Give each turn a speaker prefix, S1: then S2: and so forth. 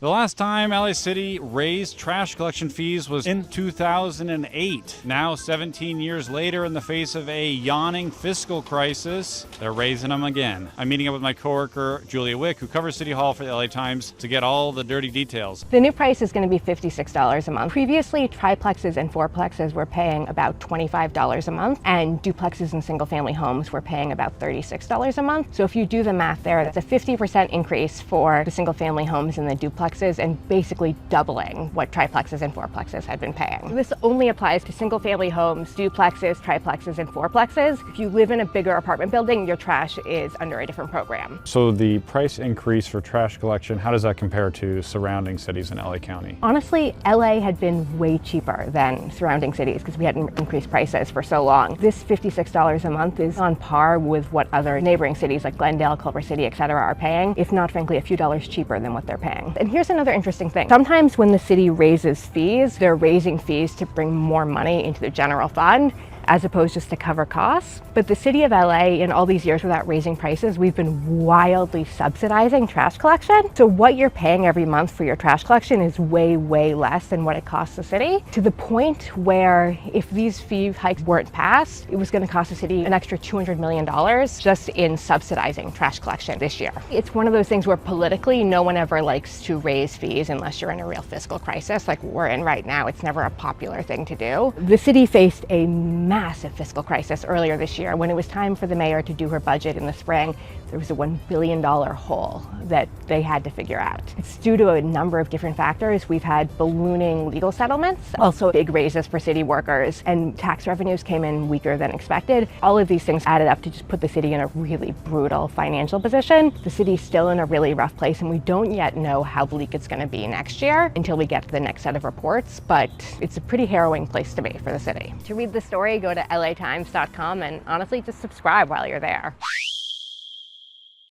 S1: The last time LA City raised trash collection fees was in 2008. Now, 17 years later, in the face of a yawning fiscal crisis, they're raising them again. I'm meeting up with my coworker, Julia Wick, who covers City Hall for the LA Times, to get all the dirty details.
S2: The new price is going to be $56 a month. Previously, triplexes and fourplexes were paying about $25 a month, and duplexes and single-family homes were paying about $36 a month. So if you do the math there, that's a 50% increase for the single-family homes and the duplexes, and basically doubling what triplexes and fourplexes had been paying. This only applies to single-family homes, duplexes, triplexes, and fourplexes. If you live in a bigger apartment building, your trash is under a different program.
S1: So the price increase for trash collection, how does that compare to surrounding cities in LA County?
S2: Honestly, LA had been way cheaper than surrounding cities because we hadn't increased prices for so long. This $56 a month is on par with what other neighboring cities like Glendale, Culver City, etc. are paying, if not, frankly, a few dollars cheaper than what they're paying. And here's another interesting thing. Sometimes when the city raises fees, they're raising fees to bring more money into the general fund, as opposed just to cover costs. But the city of LA, in all these years without raising prices, we've been wildly subsidizing trash collection. So what you're paying every month for your trash collection is way, way less than what it costs the city, to the point where if these fee hikes weren't passed, it was gonna cost the city an extra $200 million just in subsidizing trash collection this year. It's one of those things where politically, no one ever likes to raise fees unless you're in a real fiscal crisis like we're in right now. It's never a popular thing to do. The city faced a massive fiscal crisis earlier this year. When it was time for the mayor to do her budget in the spring, there was a $1 billion hole that they had to figure out. It's due to a number of different factors. We've had ballooning legal settlements, also big raises for city workers, and tax revenues came in weaker than expected. All of these things added up to just put the city in a really brutal financial position. The city's still in a really rough place, and we don't yet know how bleak it's going to be next year until we get to the next set of reports, but it's a pretty harrowing place to be for the city. To read the story, go to latimes.com and honestly just subscribe while you're there.